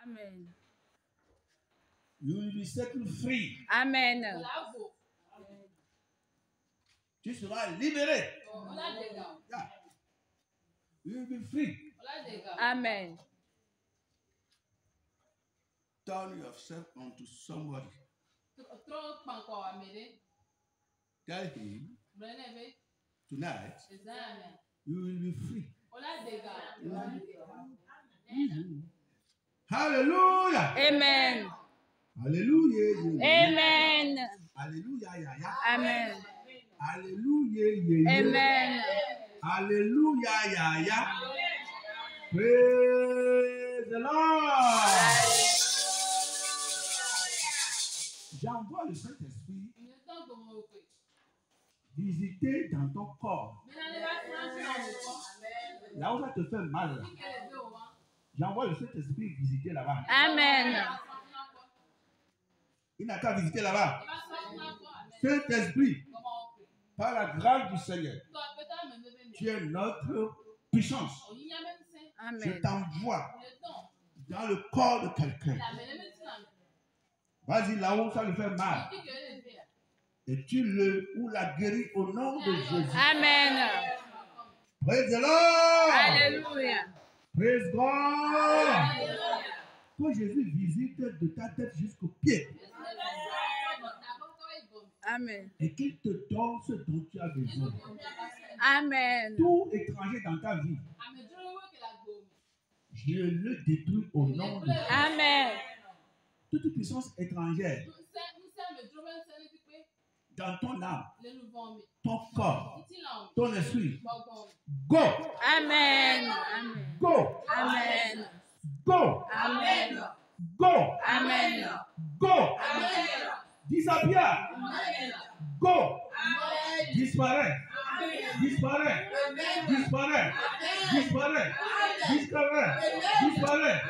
Amen. You will be set free. Amen. Tu seras libéré. Yeah. You will be free. Amen. Turn yourself onto somebody. Tell him tonight you will be free. Hallelujah. Amen. Hallelujah. Amen. Hallelujah. Amen. Hallelujah. Amen. Hallelujah. Praise the Lord. J'envoie le Saint-Esprit visiter dans ton corps. Là où ça te fait mal. J'envoie le Saint-Esprit visiter là-bas. Amen. Il n'a qu'à visiter là-bas. Saint-Esprit, par la grâce du Seigneur, tu es notre puissance. Amen. Je t'envoie dans le corps de quelqu'un. Vas-y là où ça lui fait mal. Et tu le ou la guéris au nom de Jésus. Amen. Praise the Lord. Alléluia. Praise God. Que Jésus visite de ta tête jusqu'aux pieds. Amen. Et qu'il te donne ce dont tu as besoin. Amen. Tout étranger dans ta vie, je le détruis au nom de Jésus. Amen. Toute puissance étrangère dans ton âme, ton corps, ton esprit, go. Amen. Go. Amen. Go. Amen. Go. Amen. Go. Amen. Disappear. Go. Disparaît. Disparaît. Disparaît. Disparaît. Disparaît. Disparaît.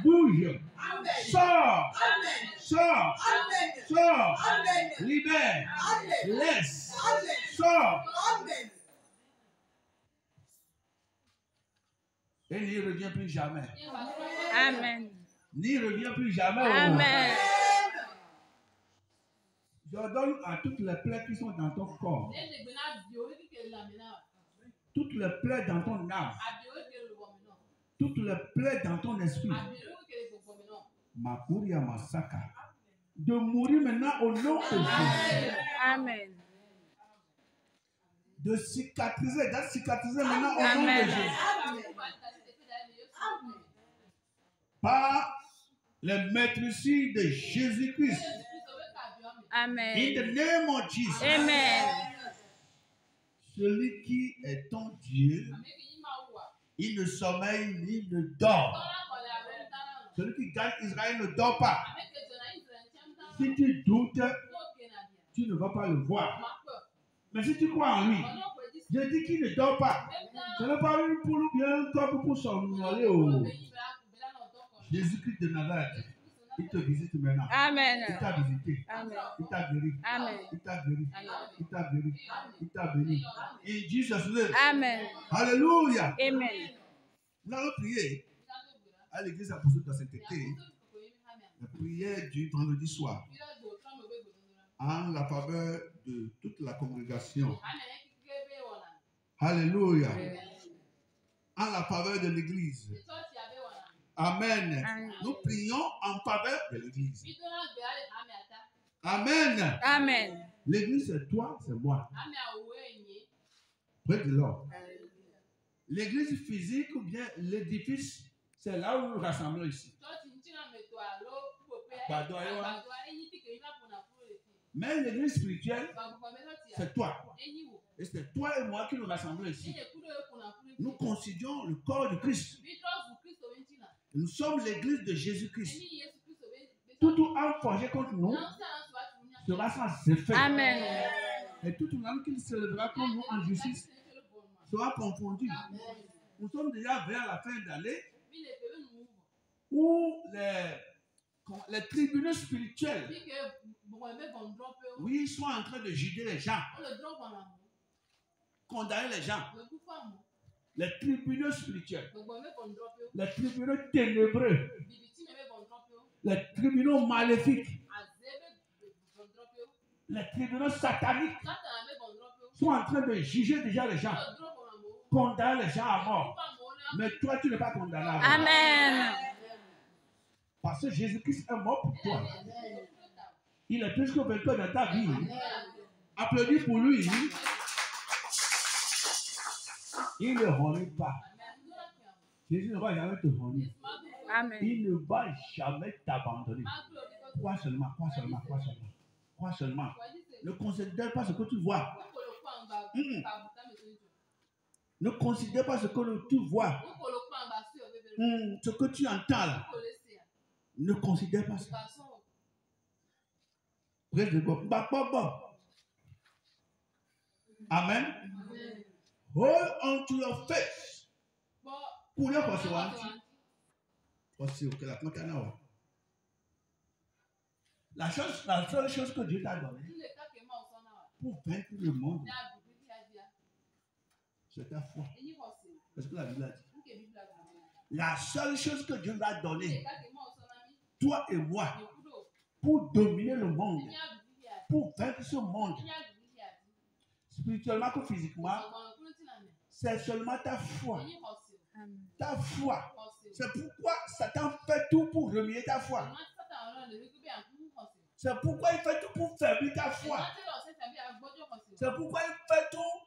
Bouge. Sors. Sors. Sors. Libère. Laisse. Sors. Et n'y revient plus jamais. Amen. N'y revient plus jamais. Amen. Je donne à toutes les plaies qui sont dans ton corps, toutes les plaies dans ton âme, toutes les plaies dans ton esprit, Makuria Masaka, de mourir maintenant au nom de Jésus. Amen. De cicatriser, d'être cicatrisé maintenant au nom de Jésus. Par le maîtrise de Jésus-Christ. Amen. In the name of Jesus. Amen. Celui qui est ton Dieu, il ne sommeille ni ne dort. Celui qui gagne Israël ne dort pas. Si tu doutes, tu ne vas pas le voir. Mais si tu crois en lui, je dis qu'il ne dort pas. Ce n'est pas une poule ou bien un corps pour somnoler. Jésus-Christ de Nazareth, il te visite maintenant. Amen. Il t'a visité. Amen. Il t'a guéri. Amen. Il t'a guéri. Il t'a guéri. Il t'a béni. In Jesus' name. Amen. Alléluia. Amen. Nous allons prier à l'église apostolique de la sainteté. La prière du vendredi soir. En la faveur de toute la congrégation. Alléluia. En la faveur de l'église. Amen. Nous prions en faveur de l'église. Amen. Amen. L'église, c'est toi, c'est moi. Près de l'or. L'église physique ou bien l'édifice, c'est là où nous nous rassemblons ici. Pardon, mais l'église spirituelle, c'est toi. Et c'est toi et moi qui nous rassemblons ici. Nous considérons le corps du Christ. Nous sommes l'église de Jésus-Christ. Tout âme forgé contre nous sera sans effet. Amen. Et toute âme qui se lèvera contre nous en justice sera confondue. Nous sommes déjà vers la fin d'année où les tribunaux spirituels, oui, sont en train de juger les gens, condamner les gens. Les tribunaux spirituels, les tribunaux ténébreux Les tribunaux maléfiques, les tribunaux sataniques sont en train de juger déjà les gens, condamner les gens à mort. Mais toi, tu n'es pas condamnable. Amen. Parce que Jésus-Christ est mort pour toi. Il est plus que vainqueur dans ta vie. Applaudis pour lui. Il ne renie pas. Jésus ne va jamais te renier. Amen. Il ne va jamais t'abandonner. Crois seulement, crois seulement, crois seulement. Crois seulement. Ne considère pas ce que tu vois. Ne considère pas ce que tu vois. Ce que tu entends là. Ne considère pas ça. Amen. Hold on to your faith. La seule chose que Dieu t'a donnée pour vaincre le monde, c'est ta foi. Parce que la Bible a dit. La seule chose que Dieu t'a donnée, toi et moi, pour dominer le monde, pour vaincre ce monde, spirituellement que physiquement, c'est seulement ta foi. Ta foi. C'est pourquoi Satan fait tout pour remuer ta foi. C'est pourquoi il fait tout pour faiblir ta foi. C'est pourquoi il fait tout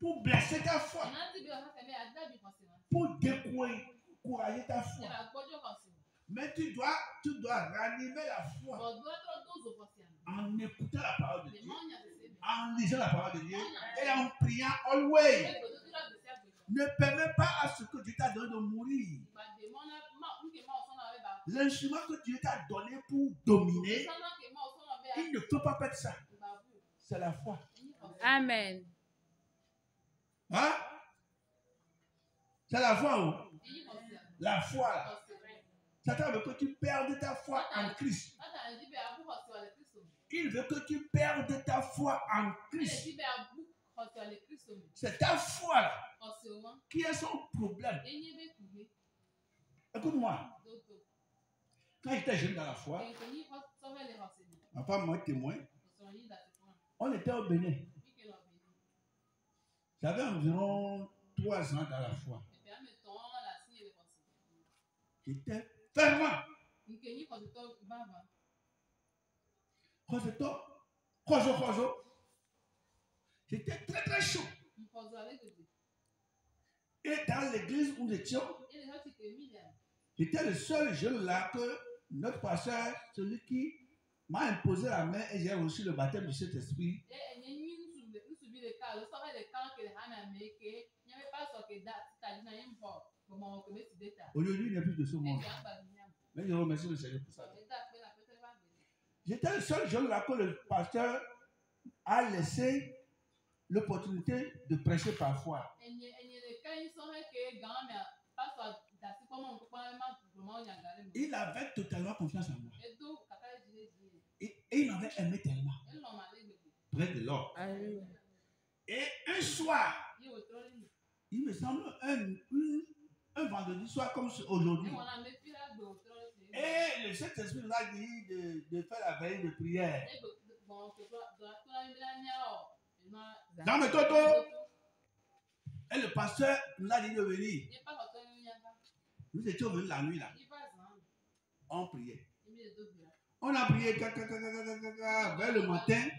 pour blesser ta foi. Pour décourager ta foi. Mais tu dois ranimer la foi en écoutant la parole de Dieu, en lisant la parole de Dieu et en priant always. Ne permets pas à ce que Dieu t'a donné de mourir. L'instrument que Dieu t'a donné pour dominer, il ne faut pas perdre ça. C'est la foi. Amen. Hein? C'est la foi où? La foi là. Satan veut que tu perdes ta foi en Christ. Il veut que tu perdes ta foi en Christ. C'est ta foi là qui est son problème. Écoute-moi. Quand j'étais jeune dans la foi, ma femme, moi, témoin, on était au Bénin. J'avais environ 3 ans dans la foi. J'étais fervent. J'étais très très chaud. Et dans l'église où nous étions, j'étais le seul jeune là que notre pasteur, celui qui m'a imposé la main et j'ai reçu le baptême du Saint-Esprit. Aujourd'hui, il n'y a plus de ce monde. Mais je remercie le Seigneur pour ça. J'étais le seul jeune là que le pasteur a laissé l'opportunité de prêcher parfois. Il avait totalement confiance en moi. Et il m'avait aimé tellement. Près de l'or. Et un soir, il me semble un vendredi soir comme aujourd'hui. Et le Saint-Esprit nous a dit de faire la veille de prière. Dans le toto. Et le pasteur nous a dit de venir. Nous étions venus la nuit là. On priait. On a prié vers le matin.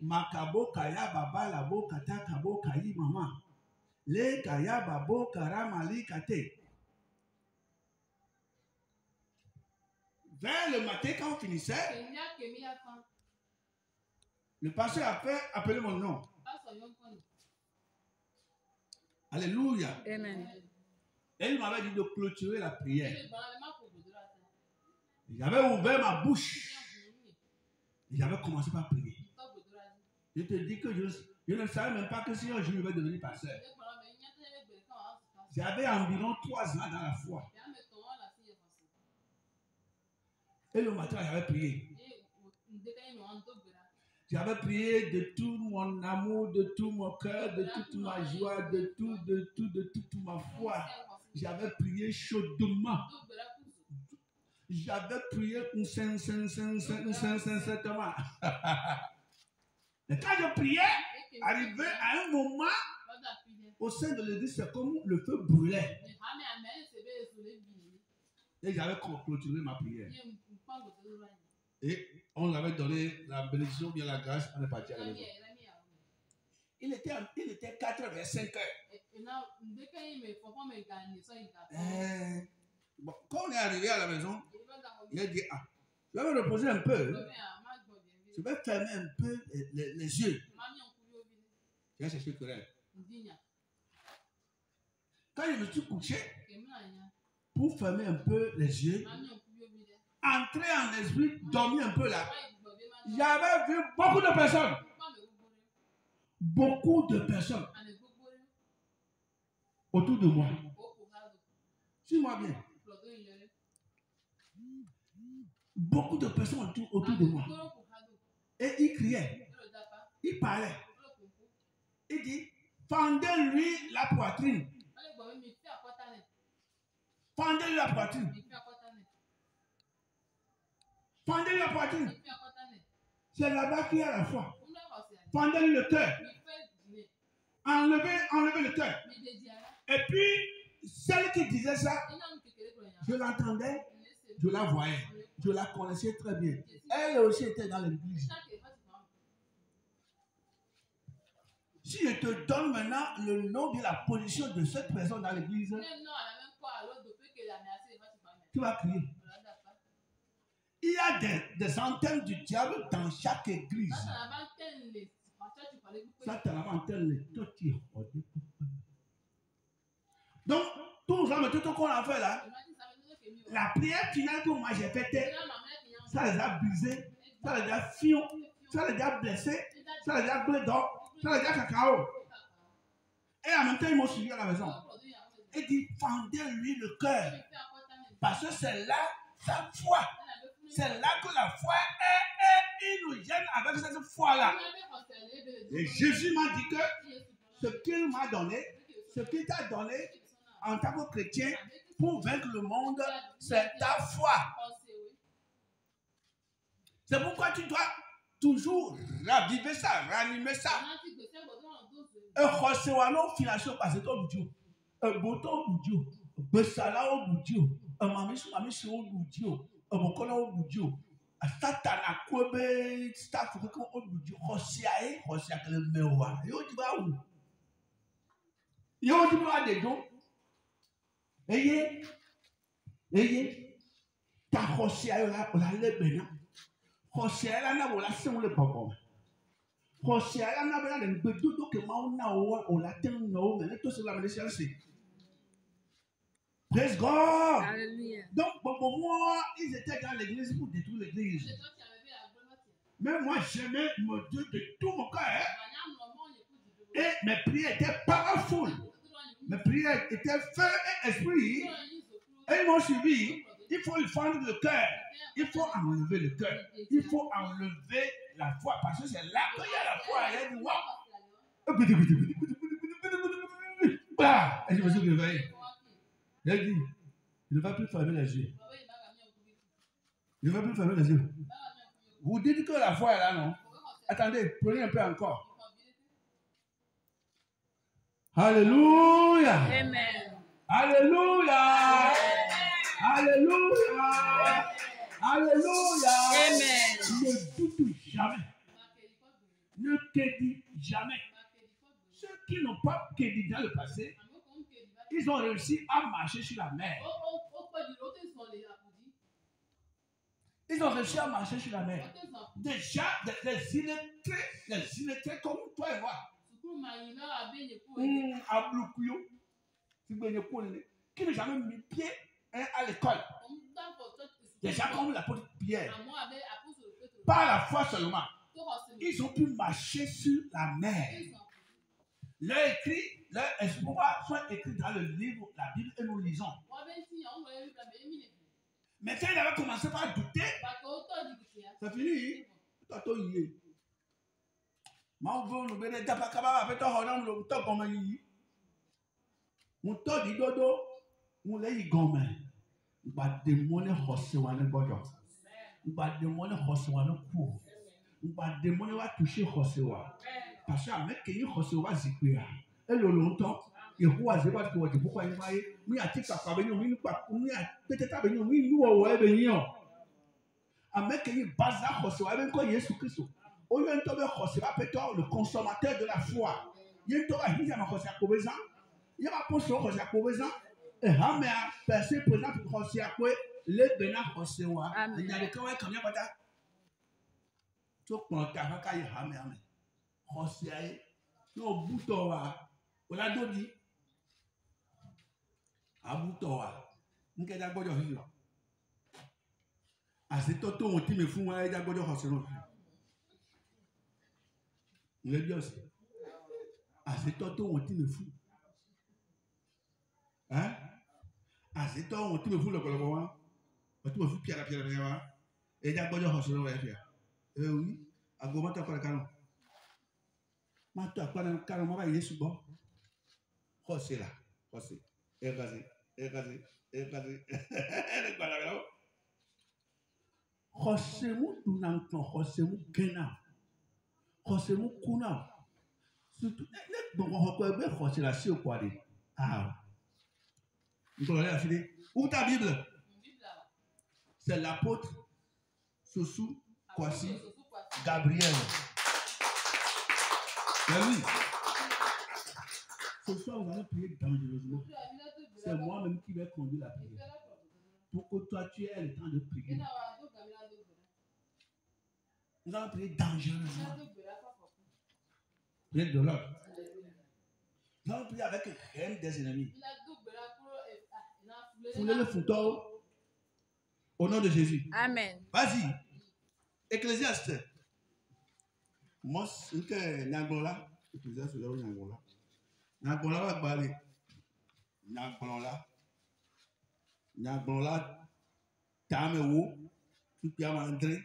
Makabo kaya baba labo kata kabo kayi mama. Le kaya babo kara mali kate. Vers le matin quand on finissait, le pasteur a fait appeler mon nom. Alléluia. Amen. Et il m'avait dit de clôturer la prière. J'avais ouvert ma bouche. Et j'avais commencé par prier. Je te dis que je ne savais même pas que si un jour je vais devenir pasteur. J'avais environ 3 ans dans la foi. Et le matin, j'avais prié. J'avais prié de tout mon amour, de tout mon cœur, de toute ma joie, de toute ma foi. J'avais prié chaudement. J'avais prié un tellement. Et quand je priais, arrivé à un moment, au sein de l'église, c'est comme le feu brûlait. Et j'avais clôturé ma prière. Et on avait donné la bénédiction, bien la grâce, on est parti à la maison. Il était 4 vers 5 heures. Bon, quand on est arrivé à la maison, il a dit, ah, je vais me reposer un peu. Je vais fermer un peu les yeux. J'ai cherché querelle. Quand je me suis couché, pour fermer un peu les yeux, entrer en esprit, dormir un peu là, j'avais vu beaucoup de personnes. Beaucoup de personnes autour de moi. Suis-moi bien. Beaucoup de personnes autour de moi. Et il criait. Il parlait. Il dit, fendez-lui la poitrine. Fendez-lui la poitrine. Fendez-lui la poitrine. C'est là-bas qu'il y a la foi. Fendez-lui le cœur. Enlevez le cœur. Et puis, celle qui disait ça, je l'entendais, je la voyais, je la connaissais très bien. Elle aussi était dans l'église. Si je te donne maintenant le nom de la position de cette personne dans l'église, tu vas crier. Il y a des antennes du diable dans chaque église. Ça, tu as l'antenne. Donc, tout ce qu'on a fait là, la prière finale que moi j'ai faite, ça les a brisés, ça les a fions, ça les a blessés, ça les a d'or, ça les a cacao. Et en même temps, ils m'ont suivi à la maison. Il dit, fendez-lui le cœur. Parce que c'est là sa foi. C'est là que la foi est, il nous gêne avec cette foi-là. Et Jésus m'a dit que ce qu'il m'a donné, ce qu'il t'a donné en tant que chrétien pour vaincre le monde, c'est ta foi. C'est pourquoi tu dois toujours raviver ça, ranimer ça. Et recevoir finalement parce que ton Dieu, un bouton Dieu, un sala au Dieu, un mami au Dieu, un bokola au Dieu, un satana kobe staff au Dieu, rosiae le mewa. Yo tu vas où? Yo tu vas des gens. Ayez, ta rosiae là, on la lebena. Rosiae là, na voilà c'est on le papa. Rosiae là, na voilà le bedodo que mauna on la terre no, mais tout cela me laisse. Praise God. Hallelujah. Donc, pour moi, ils étaient dans l'église pour détruire l'église. Mais moi, j'aimais mon Dieu de tout mon cœur. Et mes prières étaient powerful. Mes prières étaient feu et esprit. Et ils m'ont suivi. Il faut lui fendre le cœur. Il faut enlever le cœur. Il faut enlever la foi. Parce que c'est là qu'il y a la foi. Il y a du wow. Et je me suis réveillé. Il a dit, il ne va plus fermer les yeux. Il ne va plus fermer les yeux. Vous dites que la foi est là, non? Attendez, prenez un peu encore. Alléluia. Amen. Alléluia. Alléluia. Alléluia. Amen. Ne doute jamais. Ne crédit jamais. Ceux qui n'ont pas crédit dans le passé, ils ont réussi à marcher sur la mer. Ils ont réussi à marcher sur la mer. Déjà, les illettrés comme toi et moi. Qui n'a jamais mis pied à l'école. Déjà comme l'apôtre Pierre. Par la foi seulement. Ils ont pu marcher sur la mer. Leurs espoirs sont écrits dans le livre, la Bible, et nous lisons. Mais quand il avait commencé par douter, c'est fini. va démoner Josué ne Bodo. On va démoner Josué ne cour. On va démoner va toucher Josué. Parce que avec qui Josué va zikouya. Et le longtemps, il voit c'est pas que pourquoi il va y. Mais à tika pas venir, mais nous a peut-être pas venir, mais nous ouais venir. Avec qui bazar Josué avec quoi Jésus Christ. Au lieu de Josué va peut-être le consommateur de la foi. Il y a un tour à Hizama Josué à Kobezan. Il y a un poste sur Josué à Kobezan. Et Hamé a percé présent pour Josué à Koué. Les bénins Josué. Il y a des cas où il y a pas tout pour ta vaca y Hamé. Josué. No bouton wa. On a dit. A bouton wa. Nous qu'est-ce que vous avez à cet auto, on me fou, il y a des gens qui sont vous l'avez dit aussi. À cet auto, on me fou. Hein? À cet auto, on me fou le colombo. On me fou pierre. Et il y a des gens qui sont oui. À gauche, tu as pas le canon. Mais tu as pas le canon, il est sous bon. José là. José. Regardez. José mou dunanto, José mou kena, José mou kuna. Surtout, donc on reconnaît José là si au quoi dit. Ah. Vous allez la filer. Où ta Bible? C'est l'apôtre Sousou Kwasi Gabriel. Mais oui. Ce soir, vous allez prier dangereusement. C'est moi-même qui vais conduire la prière. Pour que toi, tu aies le temps de prier. Nous allons prier dangereusement. Prier de l'ordre. Nous allons prier avec le règne des ennemis. Foulez le fouton au nom de Jésus. Amen. Vas-y. Ecclésiaste. Moi, c'est que Nangola. Ecclésiaste, c'est là où Nangola. Nangola va parler. Nangola. Tamewo. Tu peux André.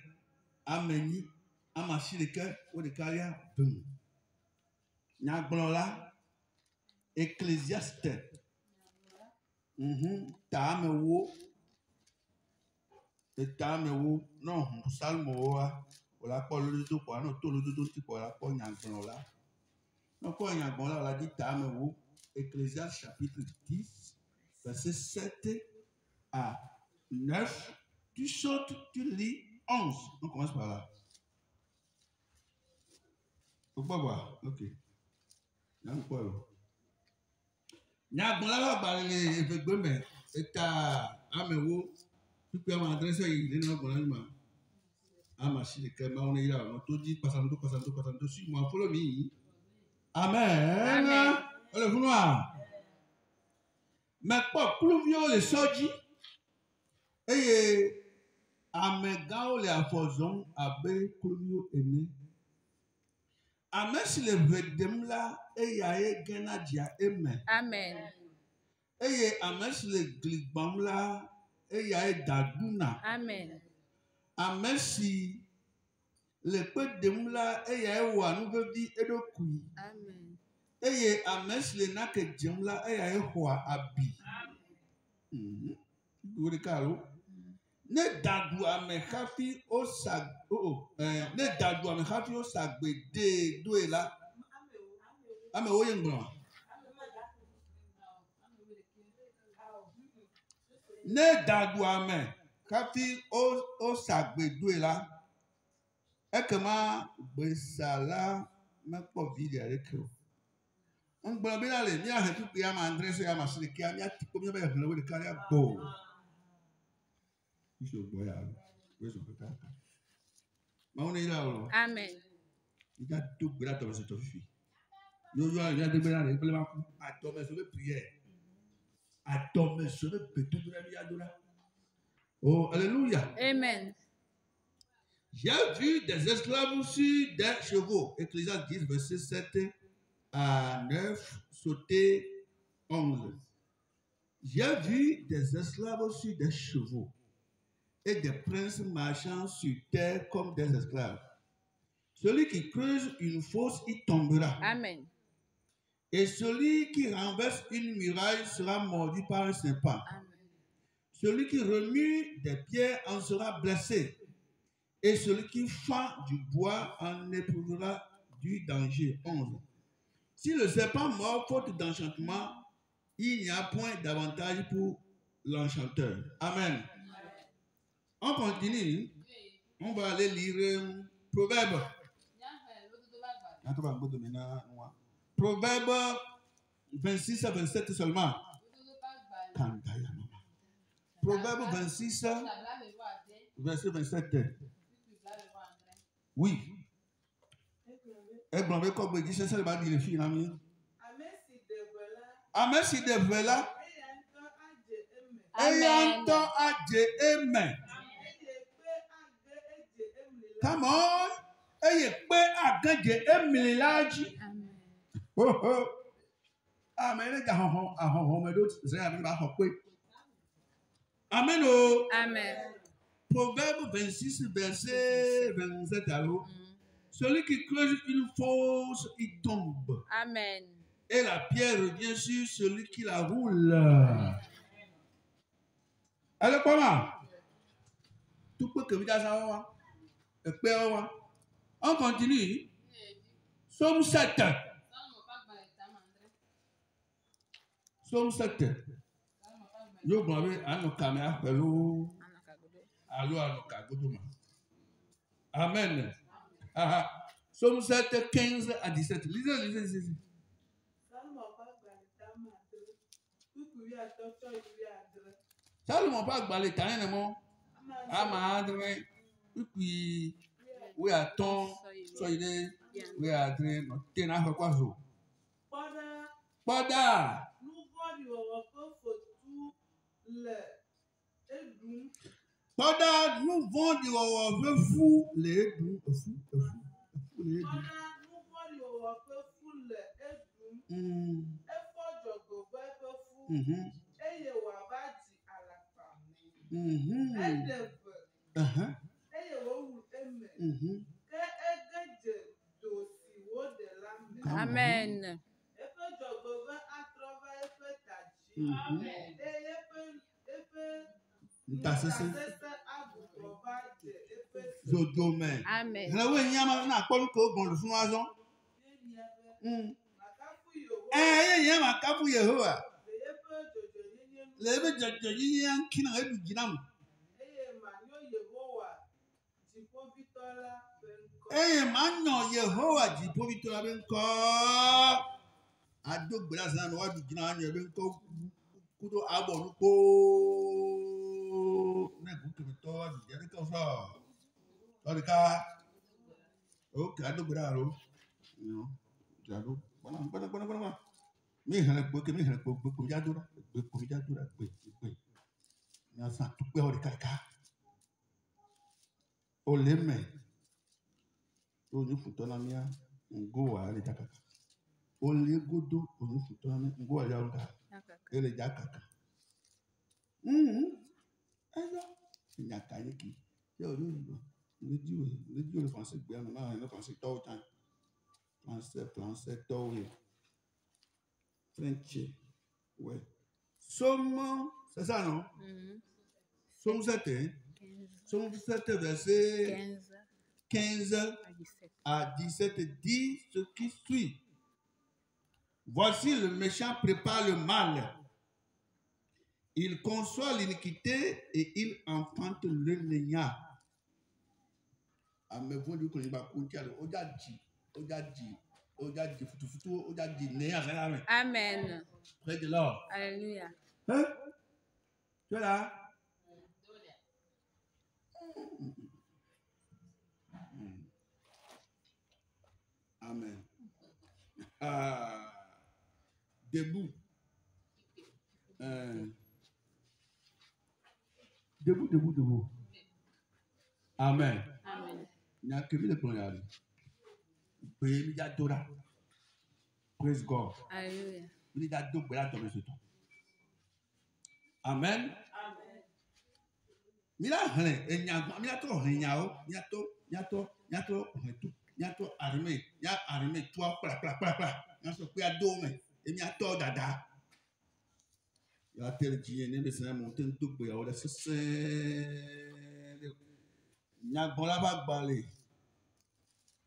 Ameni. Amachi le cœur. Ou de carrière. Boum. Nangola. Ecclésiaste. Tamewo. Et Tamewo. Non, Salmo. On l'a pas le dos pour un tout le dos pour la poigne là. Donc, quand il y a bon là, on a dit Tamewo, Ecclésiaste chapitre 10, verset 7 à 9. Tu sautes, tu lis 11. On commence par là. Faut pas voir. Ok. Là, on peut voir. Il y a bon là, on va parler de mais et Tamewo, tu peux m'adresser, il est dans le bon là. Amachi le cœur, on est là, on te dit, passando, sur moi, follow me. Amen. Amen. Le vouloir. Mais pas pluvio le soji. Et amegao le afozon abe pluvio ene. Amen si le vedem la e ya e gena dia eme. Amen. Et amen si le gligbam la e ya e daduna. Amen. Amen si le peu de moula et ya e wa nous veut dire edokui. Amen. Et amen si le na que djemla et ya e wa abi. Vous le calo. Ne dadu ame hafi o sag ne dadu ame hafi o sagbede do la. Ame o yengbon. Ne dadu ame hafi o sagbedo la. Et comment Bessala m'a pas vu avec eux. On peut bien aller, bien à tout pays à m'adresser à ma chérie qui a mis à tout comme il y a le carrière beau. Il faut boire. Oui, je peux pas. Mais on est là. Amen. Il y a tout grand dans cette fille. Yo, il y a des bénins, il peut à tomber sur le prière. À tomber sur le pétou de la vie à Dola. Oh, alléluia. Amen. J'ai vu des esclaves sur des chevaux. Ecclésiaste 10, verset 7 à 9, sauter 11. J'ai vu des esclaves sur des chevaux et des princes marchant sur terre comme des esclaves. Celui qui creuse une fosse y tombera. Amen. Et celui qui renverse une muraille sera mordu par un serpent. Amen. Celui qui remue des pierres en sera blessé, et celui qui fend du bois en éprouvera du danger. 11. Si le serpent mord faute d'enchantement, il n'y a point d'avantage pour l'enchanteur. Amen. On continue. On va aller lire Proverbe. Proverbe 26 à 27 seulement. Proverbe 26, verset 27. Oui. Amen si de vela. Amen. Amen. Come on. Amen. Amen. Amen. Proverbe 26, verset 27. Alors, celui qui creuse une fosse, il tombe. Amen. Et la pierre revient sur celui qui la roule. Alors, comment? Tout peut que vous dites, on continue. Somme 7. Somme 7. Yo blâmez à nos caméras, hello. Allô, à nos cagoudou. Amen. Somme 7, 15 à 17. Lisez. Salomon pas balé tant non. Amadre. Puis oui attend soyez oui adré no tena quoi zo. Pada. Pada nous vend du fou les dou fou les dou. Amen. Amen. Yehovah Jipovitola benko adogbe azan wa du gina anya benko kudo abonuko na buke to wa du jere ko so lorika okay adogbe aro no jado bana mi hana gboke ko jadura gbe na sa tupe orika ka oleme Oní futona mia ngo wa le jakaka. Ole godo oní futona mia ngo wa yaruka. Ele jakaka. Ayo. Nyaka yeki. Ye o le dio le français bien na le français tout temps. Français tout oui. French. Ouais. Somme, c'est ça non? Somme 7. Somme 7 verset 15 à 17 dit ce qui suit. Voici le méchant prépare le mal. Il conçoit l'iniquité et il enfante le néant. Amen. Près de l'or. Alléluia. Hein? Tu es là? Amen. Debout. Debout. Amen. Amen. Il n'y a que le plan. Praise God. Alléluia. Amen. Mira hane enya mira to henyao nyato arime tua pra nya so pe ado me emi ato dada Il y a tel qui est né, mais c'est un monté un tout béa. On c'est il y a bon là-bas balé.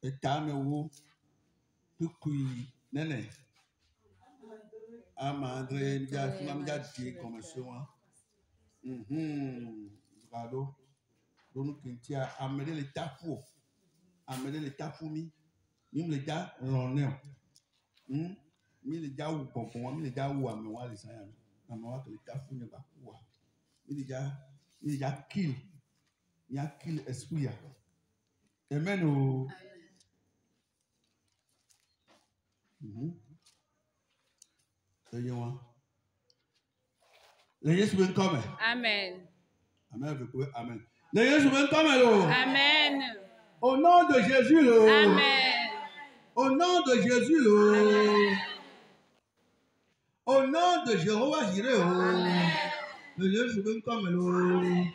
Et t'as me où tout kui nene. Amandre, il y a tout le monde qui comme ça. Bravo. Donc tu as amené les tafou. Amener les tafoumi. Même les gars ronné. Mi les gars ou pompon, mi les gars ou amewa les sayam. Amewa que les tafou ne pas quoi. Mi les gars kill. Il y a kill esprit. Amen ou. Les Jésus viennent comme. Amen. Amen. Amen. Les Jésus viennent comme. Amen. Au nom de Jésus. Amen. Au nom de Jésus. Au nom de Jéhovah Jireh. Les Jésus viennent comme.